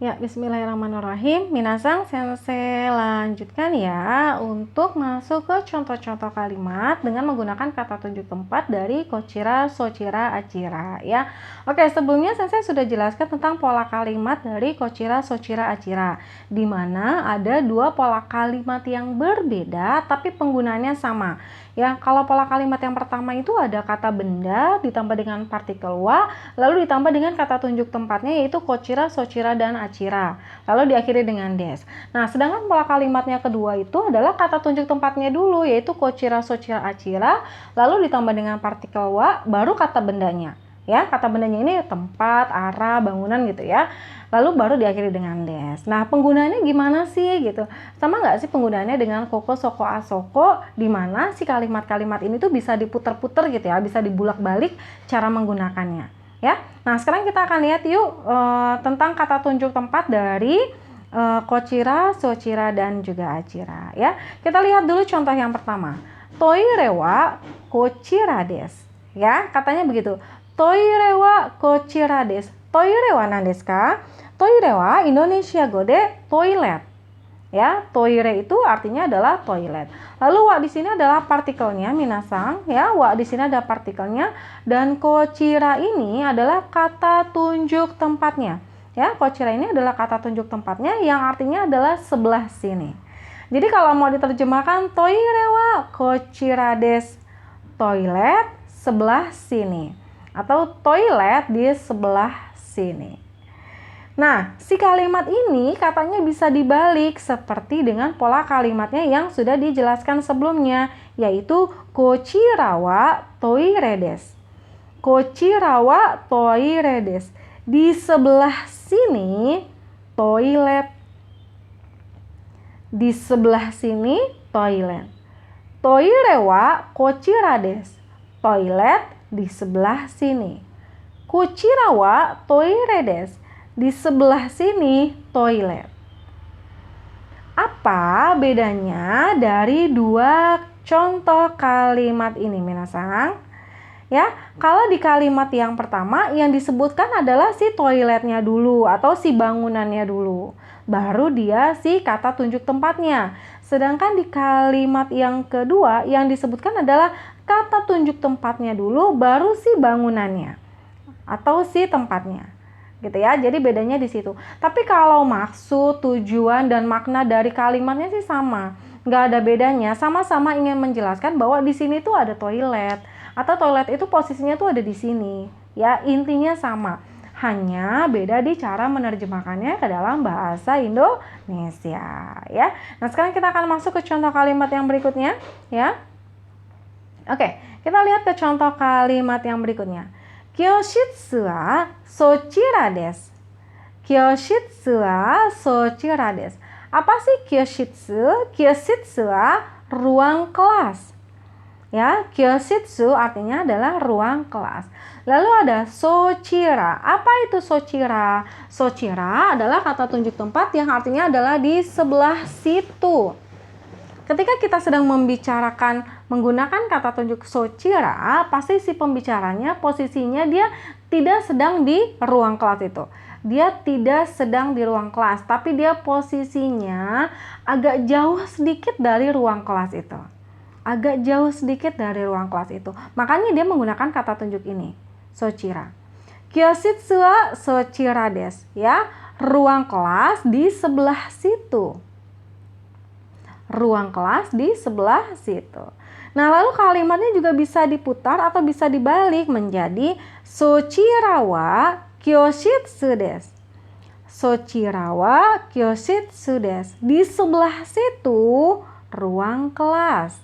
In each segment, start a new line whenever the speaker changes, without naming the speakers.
Ya, bismillahirrahmanirrahim. Minasang, sensei lanjutkan ya untuk masuk ke contoh-contoh kalimat dengan menggunakan kata tunjuk tempat dari Kochira, Sochira, Achira ya. Oke, sebelumnya sensei sudah jelaskan tentang pola kalimat dari Kochira, Sochira, Achira, di mana ada dua pola kalimat yang berbeda tapi penggunaannya sama. Ya, kalau pola kalimat yang pertama itu ada kata benda ditambah dengan partikel wa, lalu ditambah dengan kata tunjuk tempatnya yaitu Kochira, Sochira, dan Achira, lalu diakhiri dengan des. Nah, sedangkan pola kalimatnya kedua itu adalah kata tunjuk tempatnya dulu yaitu Kochira, Sochira, Achira, lalu ditambah dengan partikel wa, baru kata bendanya. Ya, kata bendanya ini tempat, arah, bangunan gitu ya. Lalu baru diakhiri dengan des. Nah, penggunaannya gimana sih gitu? Sama nggak sih penggunaannya dengan koko, soko, asoko, di mana si kalimat-kalimat ini tuh bisa diputer-puter gitu ya, bisa dibulak-balik cara menggunakannya. Ya, nah sekarang kita akan lihat yuk tentang kata tunjuk tempat dari Kochira, Sochira, dan juga Achira. Ya, kita lihat dulu contoh yang pertama. Toire wa Kochira desu. Ya, katanya begitu. Toire wa Kochira desu. Toire wa nan desu ka? Toire wa Indonesia go de toilet. Ya, toire itu artinya adalah toilet. Lalu wa di sini adalah partikelnya, minasang, ya. Wa di sini ada partikelnya dan kochira ini adalah kata tunjuk tempatnya. Ya, kochira ini adalah kata tunjuk tempatnya yang artinya adalah sebelah sini. Jadi kalau mau diterjemahkan toire wa kochira desu, toilet sebelah sini, atau toilet di sebelah sini. Nah, si kalimat ini katanya bisa dibalik seperti dengan pola kalimatnya yang sudah dijelaskan sebelumnya, yaitu Kochira wa toire desu. Kochira wa toire desu. Di sebelah sini toilet. Di sebelah sini toilet. Toire wa kochira desu. Toilet di sebelah sini. Kochira wa toire desu. Di sebelah sini toilet. Apa bedanya dari dua contoh kalimat ini, minasang? Ya, kalau di kalimat yang pertama yang disebutkan adalah si toiletnya dulu atau si bangunannya dulu, baru dia si kata tunjuk tempatnya. Sedangkan di kalimat yang kedua yang disebutkan adalah kata tunjuk tempatnya dulu, baru si bangunannya atau si tempatnya. Gitu ya, jadi bedanya di situ. Tapi kalau maksud, tujuan, dan makna dari kalimatnya sih sama, nggak ada bedanya. Sama-sama ingin menjelaskan bahwa di sini tuh ada toilet, atau toilet itu posisinya tuh ada di sini. Ya, intinya sama, hanya beda di cara menerjemahkannya ke dalam bahasa Indonesia. Ya, nah sekarang kita akan masuk ke contoh kalimat yang berikutnya. Ya, oke, kita lihat ke contoh kalimat yang berikutnya. Kyoshitsu wa sochira desu. Kyoshitsu wa sochira desu. Apa sih kyoshitsu? Kyoshitsu wa ruang kelas. Ya, kyoshitsu artinya adalah ruang kelas. Lalu ada sochira. Apa itu sochira? Sochira adalah kata tunjuk tempat yang artinya adalah di sebelah situ. Ketika kita sedang membicarakan menggunakan kata tunjuk sochira, pasti si pembicaranya posisinya dia tidak sedang di ruang kelas itu. Dia tidak sedang di ruang kelas, tapi dia posisinya agak jauh sedikit dari ruang kelas itu. Agak jauh sedikit dari ruang kelas itu. Makanya dia menggunakan kata tunjuk ini, sochira. Kyoshitsu wa sochira desu, ya, ruang kelas di sebelah situ. Ruang kelas di sebelah situ. Nah, lalu kalimatnya juga bisa diputar atau bisa dibalik menjadi sochira wa kyoshitsu desu. Sochira wa kyoshitsu desu. Di sebelah situ ruang kelas.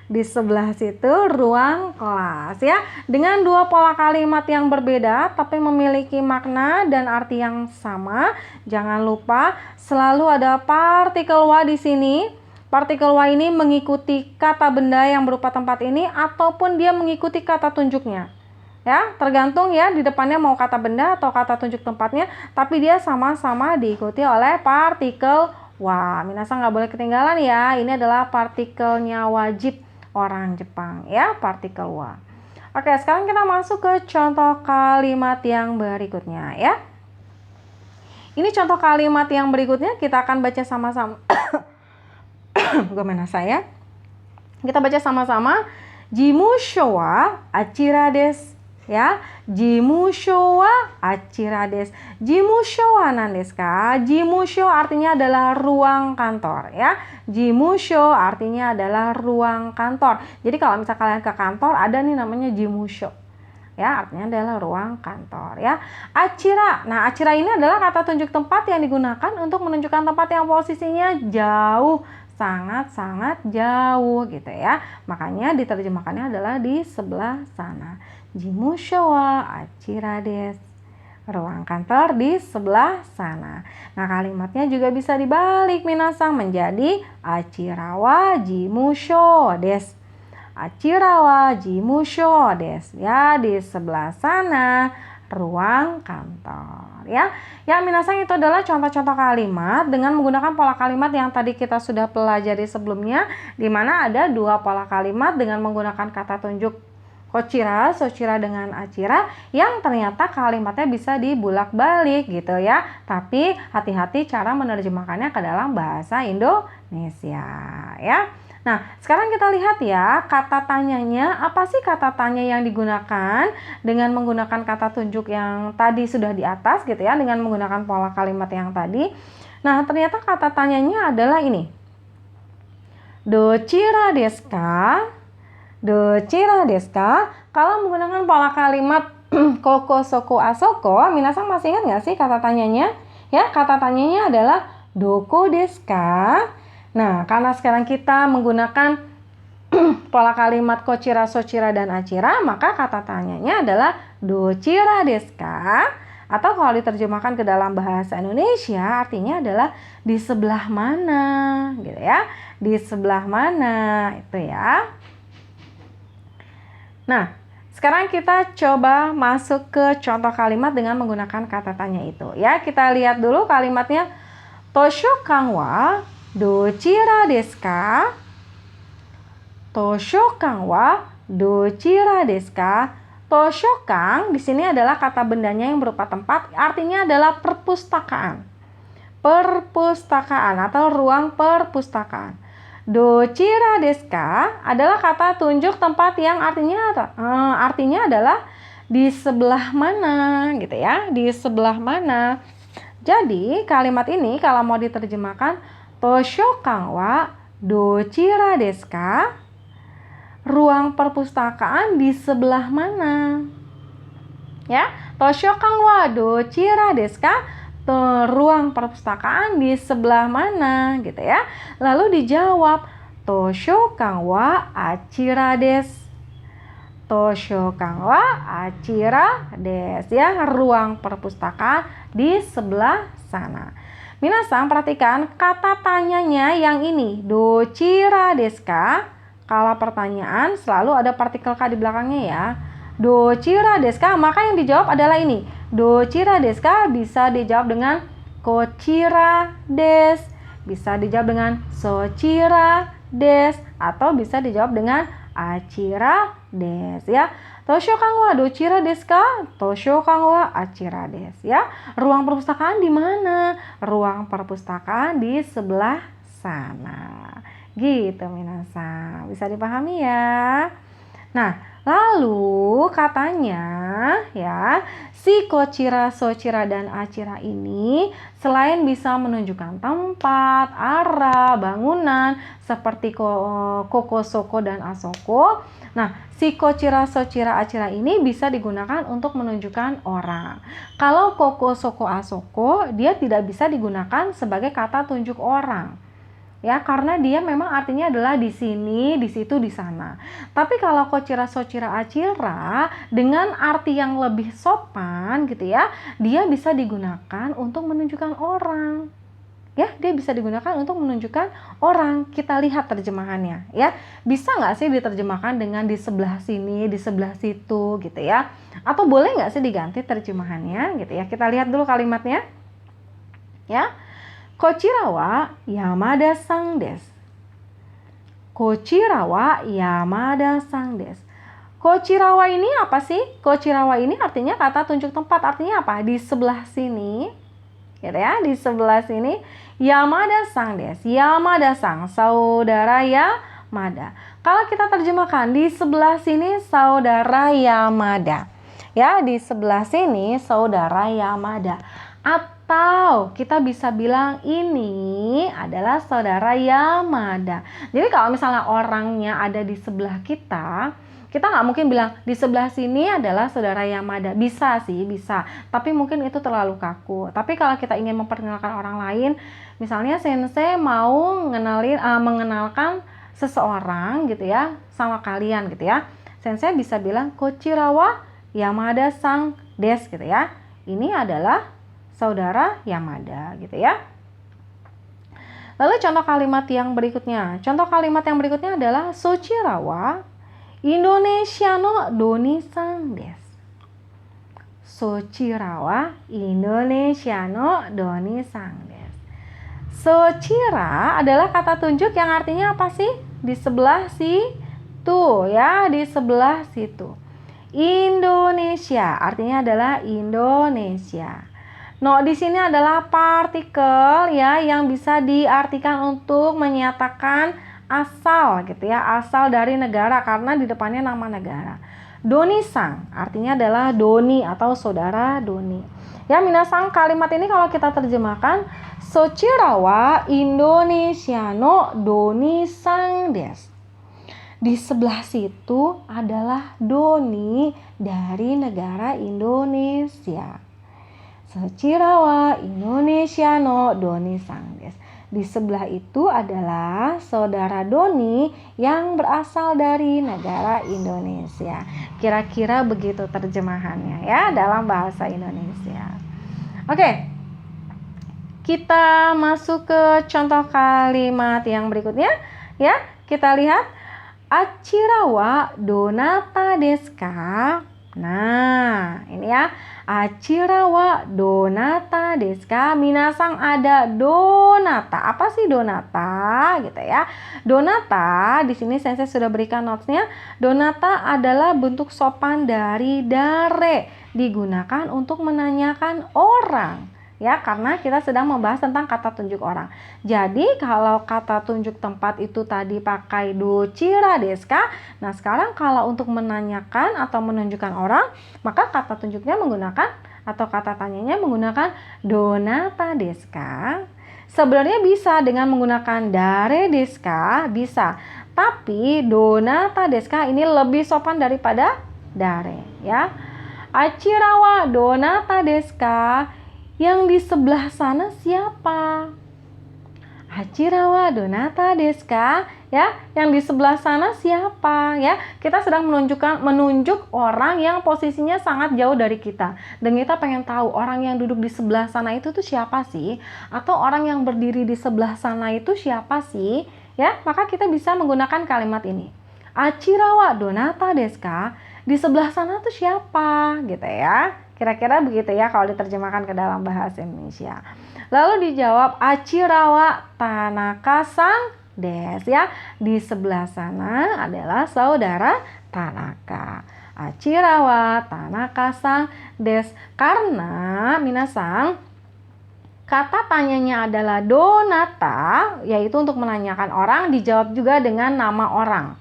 Di sebelah situ ruang kelas, ya. Dengan dua pola kalimat yang berbeda tapi memiliki makna dan arti yang sama. Jangan lupa selalu ada partikel wa di sini. Partikel wa ini mengikuti kata benda yang berupa tempat ini ataupun dia mengikuti kata tunjuknya. Ya, tergantung ya di depannya mau kata benda atau kata tunjuk tempatnya, tapi dia sama-sama diikuti oleh partikel wa. Minasang nggak boleh ketinggalan ya. Ini adalah partikelnya wajib orang Jepang ya, partikel wa. Oke, sekarang kita masuk ke contoh kalimat yang berikutnya ya. Ini contoh kalimat yang berikutnya kita akan baca sama-sama. Gomenasai ya. Kita baca sama-sama. Jimusho wa achira desu. Ya, jimusho wa achira desu. Jimusho wa nan desu ka? Jimusho artinya adalah ruang kantor ya. Jimusho artinya adalah ruang kantor. Jadi kalau misalnya kalian ke kantor ada nih namanya jimusho. Ya, artinya adalah ruang kantor ya. Achira. Nah, achira ini adalah kata tunjuk tempat yang digunakan untuk menunjukkan tempat yang posisinya jauh, sangat-sangat jauh gitu ya. Makanya diterjemahkannya adalah di sebelah sana. Jimusho wa achira desu. Ruang kantor di sebelah sana. Nah, kalimatnya juga bisa dibalik minasang menjadi achira wa jimusho desu. Achira wa jimusho desu. Ya, di sebelah sana ruang kantor ya. Ya, minasang itu adalah contoh-contoh kalimat dengan menggunakan pola kalimat yang tadi kita sudah pelajari sebelumnya, di mana ada dua pola kalimat dengan menggunakan kata tunjuk kochira, sochira dengan achira yang ternyata kalimatnya bisa dibulak-balik gitu ya. Tapi hati-hati cara menerjemahkannya ke dalam bahasa Indonesia ya. Nah, sekarang kita lihat ya, kata tanyanya, apa sih kata tanya yang digunakan dengan menggunakan kata tunjuk yang tadi sudah di atas gitu ya, dengan menggunakan pola kalimat yang tadi. Nah, ternyata kata tanyanya adalah ini. Dochira desu ka? Dochira desu ka? Kalau menggunakan pola kalimat koko, soko, asoko, minasang masih ingat nggak sih kata tanyanya? Ya, kata tanyanya adalah doko desu ka? Nah, karena sekarang kita menggunakan pola kalimat kochira, sochira, dan achira, maka kata tanyanya adalah dochira desu ka? Atau kalau diterjemahkan ke dalam bahasa Indonesia, artinya adalah di sebelah mana, gitu ya. Di sebelah mana, itu ya. Nah, sekarang kita coba masuk ke contoh kalimat dengan menggunakan kata tanya itu. Ya, kita lihat dulu kalimatnya. Toshokan wa dochira desu ka? Toshokan wa dochira desu ka? Toshokan di sini adalah kata bendanya yang berupa tempat, artinya adalah perpustakaan. Perpustakaan atau ruang perpustakaan. Dochira desu ka adalah kata tunjuk tempat yang artinya adalah di sebelah mana gitu ya, di sebelah mana. Jadi kalimat ini kalau mau diterjemahkan, Toshokan wa dochira desu ka? Ruang perpustakaan di sebelah mana? Ya, Toshokan wa dochira desu ka? Ruang perpustakaan di sebelah mana gitu ya. Lalu dijawab, Toshokan wa achira desu. Toshokan wa achira desu ya, ruang perpustakaan di sebelah sana. Minasang perhatikan kata tanyanya yang ini, dochira desu ka? Kalau pertanyaan selalu ada partikel ka di belakangnya ya. Dochira desu ka? Maka yang dijawab adalah ini. Dochira desu ka bisa dijawab dengan kochira desu, bisa dijawab dengan sochira desu, atau bisa dijawab dengan achira desu ya. Toshokan wa dochira desu ka? Toshokan wa achira desu ya. Ruang perpustakaan di mana? Ruang perpustakaan di sebelah sana. Gitu minasang. Bisa dipahami ya? Nah, lalu katanya ya, si kochira, sochira, dan achira ini selain bisa menunjukkan tempat, arah, bangunan seperti koko, soko, dan asoko. Nah, si kochira, sochira, achira ini bisa digunakan untuk menunjukkan orang. Kalau koko, soko, asoko, dia tidak bisa digunakan sebagai kata tunjuk orang. Ya, karena dia memang artinya adalah di sini, di situ, di sana. Tapi kalau kochira, sochira, achira dengan arti yang lebih sopan gitu ya, dia bisa digunakan untuk menunjukkan orang. Ya, dia bisa digunakan untuk menunjukkan orang. Kita lihat terjemahannya ya. Bisa nggak sih diterjemahkan dengan di sebelah sini, di sebelah situ gitu ya. Atau boleh nggak sih diganti terjemahannya gitu ya. Kita lihat dulu kalimatnya. Ya. Kochira wa Yamada-san desu. Kochira wa Yamada-san desu. Kochira wa ini apa sih? Kochira wa ini artinya kata tunjuk tempat. Artinya apa? Di sebelah sini. gitu ya. Di sebelah sini Yamada-san desu. Yamada-san, saudara Yamada. Kalau kita terjemahkan di sebelah sini saudara Yamada. Ya, di sebelah sini saudara Yamada. Atau kita bisa bilang ini adalah saudara Yamada. Jadi kalau misalnya orangnya ada di sebelah kita nggak mungkin bilang di sebelah sini adalah saudara Yamada. Bisa sih, bisa. Tapi mungkin itu terlalu kaku. Tapi kalau kita ingin memperkenalkan orang lain, misalnya sensei mau mengenalkan seseorang gitu ya sama kalian gitu ya. Sensei bisa bilang Kochira wa Yamada-san desu gitu ya. Ini adalah saudara Yamada gitu ya. Lalu contoh kalimat yang berikutnya. Contoh kalimat yang berikutnya adalah Sochira wa Indonesia no doni-san desu. Sochira wa Indonesia no doni-san desu. Sochira adalah kata tunjuk yang artinya apa sih? Di sebelah situ ya, di sebelah situ. Indonesia artinya adalah Indonesia. No di sini adalah partikel ya yang bisa diartikan untuk menyatakan asal gitu ya, asal dari negara karena di depannya nama negara. Doni-san artinya adalah doni atau saudara doni. Ya, minasang, kalimat ini kalau kita terjemahkan Sochira wa Indonesia no doni-san desu. Di sebelah situ adalah doni dari negara Indonesia. Sochira wa Indonesia no doni-san desu. Di sebelah itu adalah saudara doni yang berasal dari negara Indonesia. Kira-kira begitu terjemahannya ya dalam bahasa Indonesia. Oke. Kita masuk ke contoh kalimat yang berikutnya ya. Kita lihat Achira wa donata desu ka? Nah, ini ya. Achira wa donata desu ka? Minasang ada donata. Apa sih donata? Gitu ya. Donata, di sini sensei sudah berikan notesnya. Donata adalah bentuk sopan dari dare, digunakan untuk menanyakan orang. Ya, karena kita sedang membahas tentang kata tunjuk orang. Jadi kalau kata tunjuk tempat itu tadi pakai dochira desu ka? Nah, sekarang kalau untuk menanyakan atau menunjukkan orang, maka kata tunjuknya menggunakan atau kata tanyanya menggunakan donata desu ka? Sebenarnya bisa dengan menggunakan dare desu ka? Bisa. Tapi donata desu ka ini lebih sopan daripada dare, ya. Achira wa donata desu ka? Yang di sebelah sana siapa? Achira wa donata desu ka? Ya, yang di sebelah sana siapa? Ya, kita sedang menunjuk orang yang posisinya sangat jauh dari kita. Dan kita pengen tahu orang yang duduk di sebelah sana itu tuh siapa sih? Atau orang yang berdiri di sebelah sana itu siapa sih? Ya, maka kita bisa menggunakan kalimat ini. Achira wa donata desu ka? Di sebelah sana tuh siapa? Gitu ya. Kira-kira begitu ya kalau diterjemahkan ke dalam bahasa Indonesia. Lalu dijawab Achira wa Tanaka-san desu ya. Di sebelah sana adalah saudara Tanaka. Achira wa Tanaka-san desu. Karena minasang kata tanyanya adalah donata, yaitu untuk menanyakan orang, dijawab juga dengan nama orang.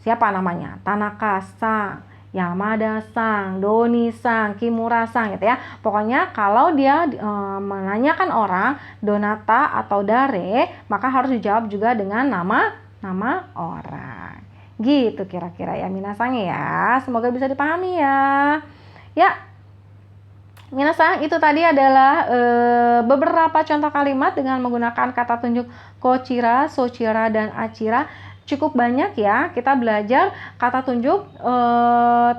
Siapa namanya? Tanaka-san, Yamada-san, Doni-san, Kimura-san gitu ya. Pokoknya kalau dia menanyakan orang, donata atau dare, maka harus dijawab juga dengan nama orang. Gitu kira-kira ya minasang ya. Semoga bisa dipahami ya. Ya. Minasang, itu tadi adalah beberapa contoh kalimat dengan menggunakan kata tunjuk kochira, sochira, dan achira. Cukup banyak ya, kita belajar kata tunjuk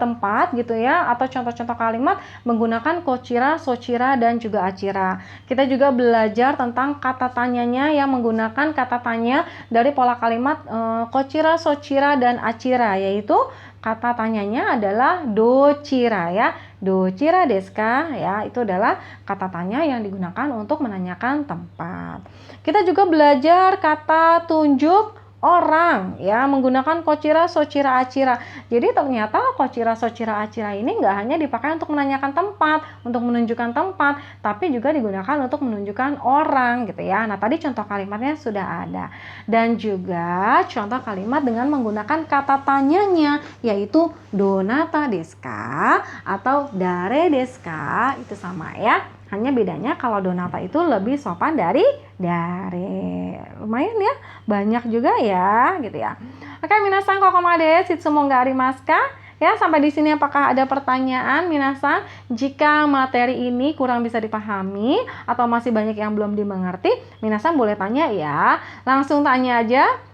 tempat gitu ya, atau contoh-contoh kalimat menggunakan kochira, sochira, dan juga achira. Kita juga belajar tentang kata tanyanya yang menggunakan kata tanya dari pola kalimat kochira, sochira, dan achira, yaitu kata tanyanya adalah dochira ya. Dochira desu ka? Ya, itu adalah kata tanya yang digunakan untuk menanyakan tempat. Kita juga belajar kata tunjuk orang ya, menggunakan kochira, sochira, achira. Jadi ternyata kochira, sochira, achira ini nggak hanya dipakai untuk menanyakan tempat, untuk menunjukkan tempat, tapi juga digunakan untuk menunjukkan orang gitu ya. Nah, tadi contoh kalimatnya sudah ada. Dan juga contoh kalimat dengan menggunakan kata tanyanya, yaitu donata desu ka atau dare desu ka, itu sama ya. Hanya bedanya kalau donata itu lebih sopan dari dare. Lumayan ya, banyak juga ya gitu ya. Oke, minasan kokomade shitsumo ga arimasu ka? Ya, sampai di sini apakah ada pertanyaan minasan? Jika materi ini kurang bisa dipahami atau masih banyak yang belum dimengerti, minasan boleh tanya ya. Langsung tanya aja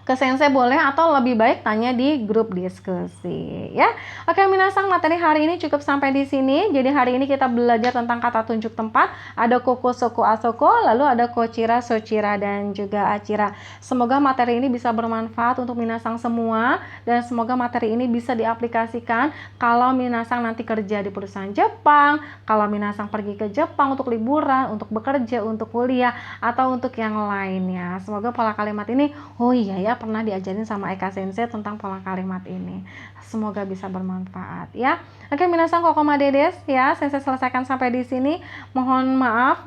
ke sensei boleh, atau lebih baik tanya di grup diskusi ya. Oke, minasan, materi hari ini cukup sampai di sini. Jadi hari ini kita belajar tentang kata tunjuk tempat, ada koko, soko, asoko, lalu ada kochira, sochira, dan juga achira. Semoga materi ini bisa bermanfaat untuk minasan semua, dan semoga materi ini bisa diaplikasikan kalau minasan nanti kerja di perusahaan Jepang, kalau minasan pergi ke Jepang untuk liburan, untuk bekerja, untuk kuliah, atau untuk yang lainnya. Semoga pola kalimat ini, oh iya ya, pernah diajarin sama Eka Sensei tentang pola kalimat ini. Semoga bisa bermanfaat ya. Oke, minasan kokomade desu ya. Sensei selesaikan sampai di sini. Mohon maaf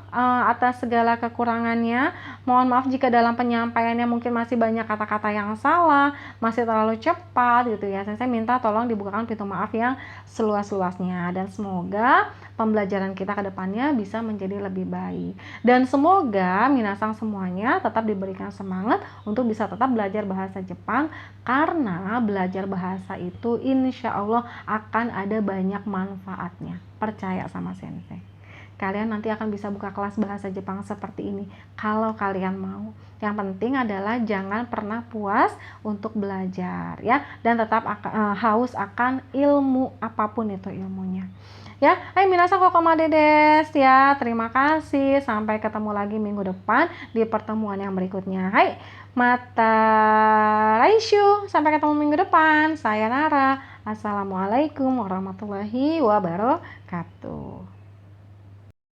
atas segala kekurangannya. Mohon maaf jika dalam penyampaiannya mungkin masih banyak kata-kata yang salah, masih terlalu cepat gitu ya. Sensei minta tolong dibukakan pintu maaf yang seluas-luasnya, dan semoga pembelajaran kita ke depannya bisa menjadi lebih baik. Dan semoga minasan semuanya tetap diberikan semangat untuk bisa tetap belajar bahasa Jepang, karena belajar bahasa itu insya Allah akan ada banyak manfaatnya. Percaya sama sensei. Kalian nanti akan bisa buka kelas bahasa Jepang seperti ini kalau kalian mau. Yang penting adalah jangan pernah puas untuk belajar ya, dan tetap haus akan ilmu apapun itu ilmunya. Ya, minasan kokomade desu ya. Terima kasih. Sampai ketemu lagi minggu depan di pertemuan yang berikutnya. Mata laishu. Sampai ketemu minggu depan. Sayonara. Assalamualaikum warahmatullahi wabarakatuh.